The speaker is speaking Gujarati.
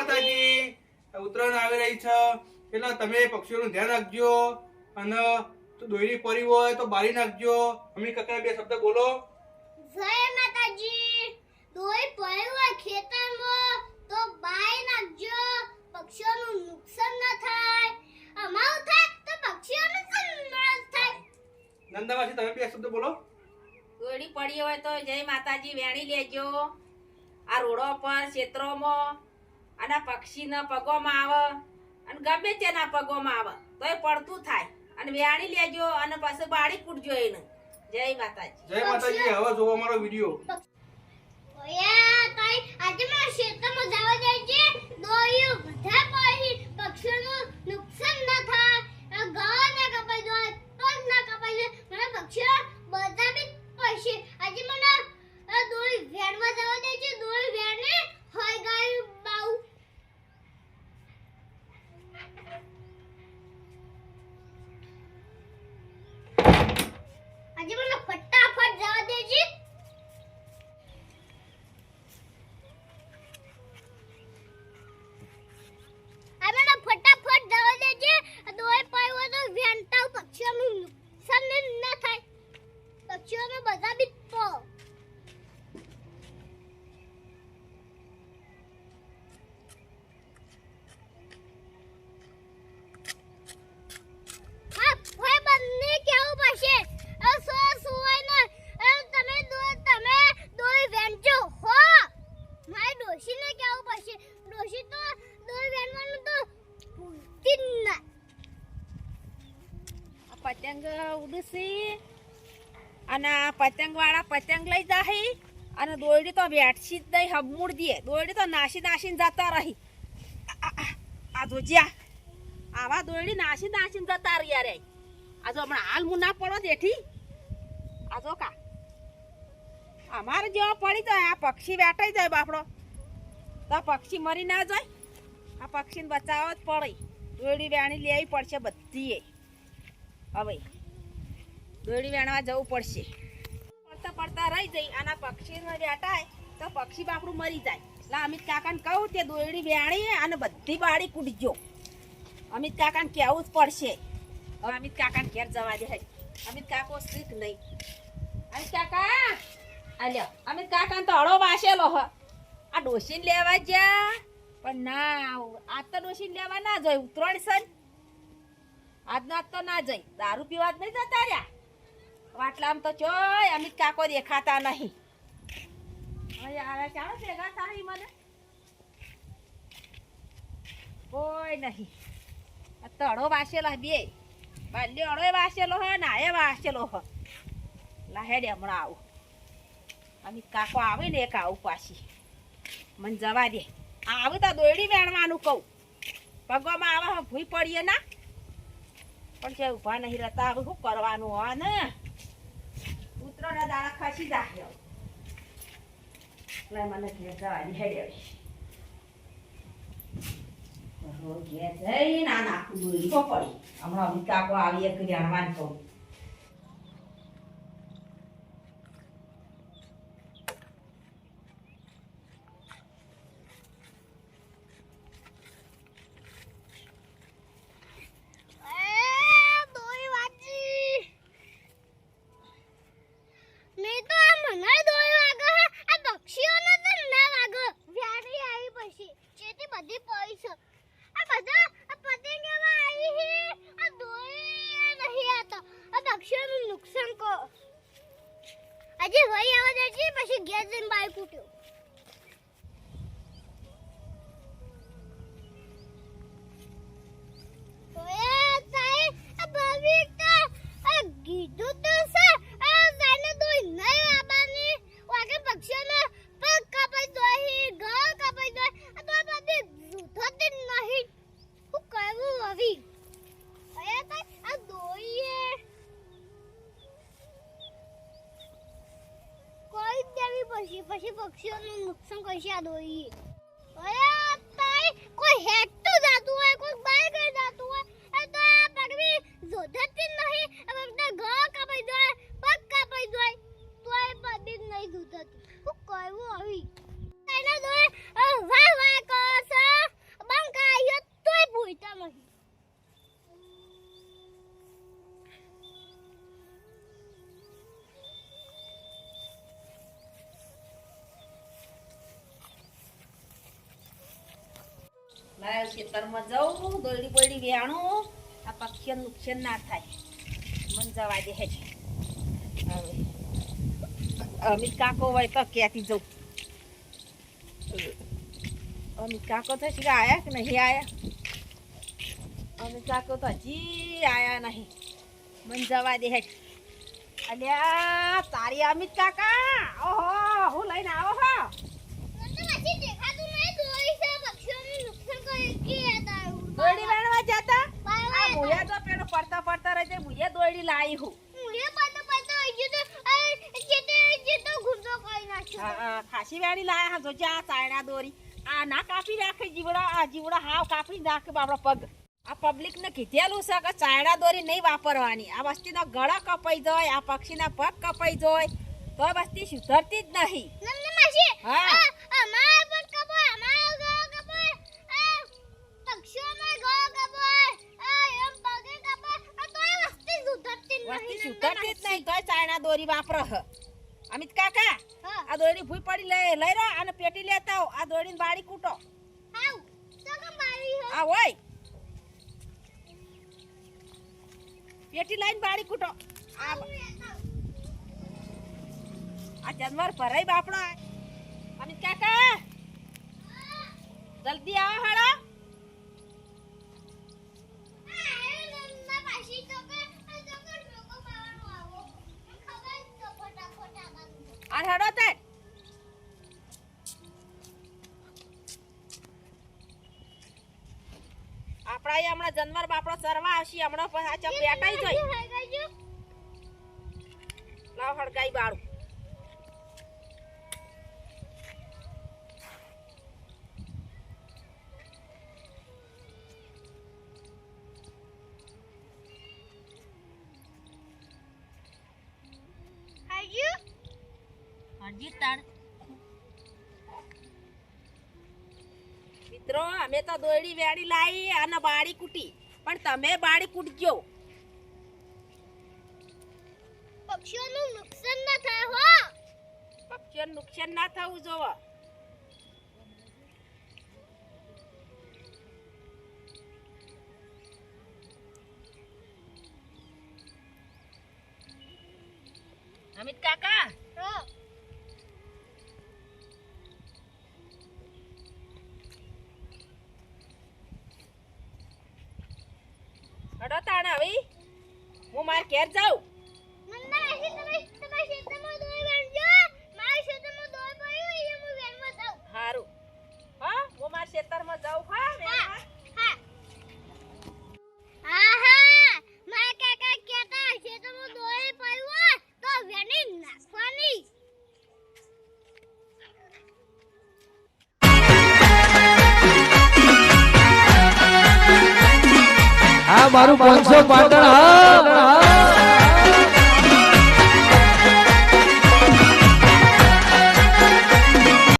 માતાજી. ઉત્તરાયણ આવી રહી છે એટલે તમે પક્ષીઓનું ધ્યાન રાખજો અને દોરી પડી હોય તો બાળી નાખજો. મમ્મી કાકા બે શબ્દ બોલો. જય માતાજી. દોરી પડી હોય ખેતરમાં તો બાળી નાખજો, પક્ષીઓનું નુકસાન ન થાય. અમારું થાય તો પક્ષીઓનું નુકસાન થાય. નંદાવાસી તમે બે શબ્દ બોલો. દોડી પડી હોય તો જય માતાજી વેણી લેજો. આ રોડો પર ક્ષેત્રોમાં અને પક્ષીના પગોમાં આવે અને ગમે તેના પગોમાં આવે તોય પડતું થાય અને વેણી લેજો અને પછી બાળી કૂટજો એને. જય માતાજી. જય માતાજી. હવે જોવો અમારો વિડિયો. ઓયા તાઈ આજે મારા ખેતરમાં જવા જાય છે. દોરીઓ બધા પડી, પક્ષીઓનું નુકસાન ન થાય. ગાવા ના કપાઈ જાય, પગ ના કપાઈ જાય. મને પક્ષીઓ બધા બી પડશે. આજે મને દોરી વેણવા જવા જાય છે. દોરી વેણે હોય ગાય બાઉ. આજે મને ફટાફટ જવા દે છે. મને ફટાફટ જવા દે છે. દોરી પાયો તો વેણતા પક્ષીઓનું નુકસાન ન થાય. પક્ષીઓને બધા બી તો પતંગ ઉડશે અને પતંગ વાળા પતંગ લઈ જાય અને દોરડી તો વેઠસી જ દઈ હબમૂળ દે. દોરડી તો નાસીને જતા રહી. આ જોજ્યા આવા દોરડી નાસીને જતા રહ્યા રે. આ જો હમણાં હાલ હું ના પડો જેઠી. આ જો કા અમારે જેવો પડી જાય આ પક્ષી વેટાઈ જાય બાપડો તો પક્ષી મરી ના જાય. આ પક્ષીને બચાવવા જ પડે. દોરડી વેણી લેવી પડશે બધી. હવે દોરડી વેણવા જવું પડશે. પડતા પડતા રહી જઈ અને પક્ષીને વેટાય તો પક્ષી બાપડું મરી જાય. એટલે અમિત કાકાને કહું તે દોરડી વેણી અને બધી બાળી કૂટજો. અમિત કાકાને કહેવું જ પડશે. હવે અમિત કાકાને ઘેર જવા દે. અમિત કાકો શીખ નહીં. અમિત કાકા આલ્યો. અમિત કાકાને તો હળો વાસેલો હ. આ ડોશીને લેવા જ્યા પણ ના આ તો ડોશીને લેવા ના જાય. ઉતરણ છે આજના તો ના જઈ. દારૂ પીવા જ નહીં જતા રહ્યા. વાટલામ તો ચોય અમિત કાકો દેખાતા નહીં. હવે આવે ચાલો ભેગા થાય મને કોઈ નહીં. તો અડો વાસેલો બે બાલ્યો અડો વાસેલો હે ને એ વાસેલો હ. લાહેડે હમણાં આવું. અમિત કાકો આવે ને એક આવું પાછી મને જવા દે. આવું તો દોરડી વેણવાનું કહું. પગોમાં આવે ભૂઈ પડીએ ના પણ છે ઉભા નહીં રહેતા. હવે શું કરવાનું હોય ને ઉતરોના દાણા ખસી જાય. મને ઘેર જવાની હેડે ઘેર જઈ ના નાખું દોરી તો પડી. હમણાં અમિત કાકો આવી એક જાણવાનું કહું. નુકસાન કો આજે ભાઈ આવા દે છે પછી ગેસ જઈને બાય કૂટ્યો. ઓય તાઈ આ ભાભી તો આ ગીધું તો છે આ જાને દોઈ નહીં આબાની વાગે પક્ષીઓનો પગ કાપાઈ દોઈ ગળ કાપાઈ દોઈ આ તો બધી જૂઠો જ નહીં. હું કહેવું હવે ઓય તાઈ આ દોઈએ કોઈ દેવી પછી પક્ષીઓનું નુકસાન કરશે આ દોઈ. ઓય તાઈ કોઈ હેડ તો જાતું હોય કોઈ બાય કરી જાતું હોય એ તો આ પગવી જોધતી નહીં. હવે બધા ગળ કાપાઈ દોય પગ કાપાઈ દોય તોય બધી નહીં જોધતી. હું કહેવું હવે એના દોય વાહ વાહ કરશે લાય ખેતરમાં જાઉં દોયડી બોયડી વેણું આ પક્ષીઓને નુકસાન ના થાય મન જવા દે છે હવે અમિત કાકો હોય તો ક્યાંથી જવું અમિત કાકો તો શીખા આયા કે નહીં આયા અમિત કાકો તો હજી આયા નહીં મન જવા દે છે અલ્યા તારી અમિત કાકા ઓહો હું લઈને આવો હો મને પછી દેખાતું નહીં દોરી છે પક્ષીઓને નુકસાન કરે કે તારું દોયડી વેણવા જતા બાય આ મુયા તો પેલો પડતા પડતા રહે છે મુયા દોયડી લાવી હું મુરે પાતો પાતો હજી તો જેતો ગુંડો કરી નાખ્યો ખાસી વેણી લાયા હા જોજે આ સાયડા દોરી આ ના કાપી નાખે જીવડા હાવ કાપી નાખે બાપડા પગ આ પબ્લિક ને કીધેલું છે કે સાયડા દોરી નહીં વાપરવાની આ વસ્તીના ગળા કપાઈ જાય આ પક્ષીના પગ કપાઈ જાય તો આ વસ્તી સુધરતી જ નહીં નમને માસી હા. અમાર પણ કબો અમાર ગો કબો આ પક્ષીઓમાં ગો કબો એમ પગે કબો આ તો એ વસ્તી સુધરતી વસ્તી નહીં સુધરતી જ નહીં તોય સાયડા દોરી વાપરો હ અમિત કાકા હા આ દોરી ભૂઈ પડી લઈ રહ્યો અને પેટી લેતા આવો આ દોરીને બાળી કૂટો હાઉ તો કે મારી હો આ હોય પેટી લઈને બાળી કૂટો આ જાનવર ભરાઈ બાપડો અમિત કાકા જલ્દી આવો હાડો આ હાડો તે આપડા એ હમણાં જાનવર બાપડો ચરવા આવશે હમણાં પાછા બેટાઈ જાય લાવ હડકાઈ બાળું હજી તાણ મિત્રો અમે તો દોયડી વેડી લાવી અને બાળી કૂટી પણ તમે બાળી કૂટજો પક્ષીઓનું નુકસાન ના થાય હો પક્ષીઓને નુકસાન ના થવું જોવો અમિત કાકા હા હડો તાણ હવે હું માર ઘેર જાઉં નંદા આશી તમે ક્ષેત્રમાં દોઈ વેણજો મારા ક્ષેત્રમાં દોઈ પડ્યું એ હું વેણવા જાઉં હારું હા હું માર ખેતરમાં જાઉં હા વેણવા. હા આહા મારા કાકા કહેતા ક્ષેત્રમાં દોઈ પડ્યું તો વેણી નાખવાની આ મારું 500 પાટણ હા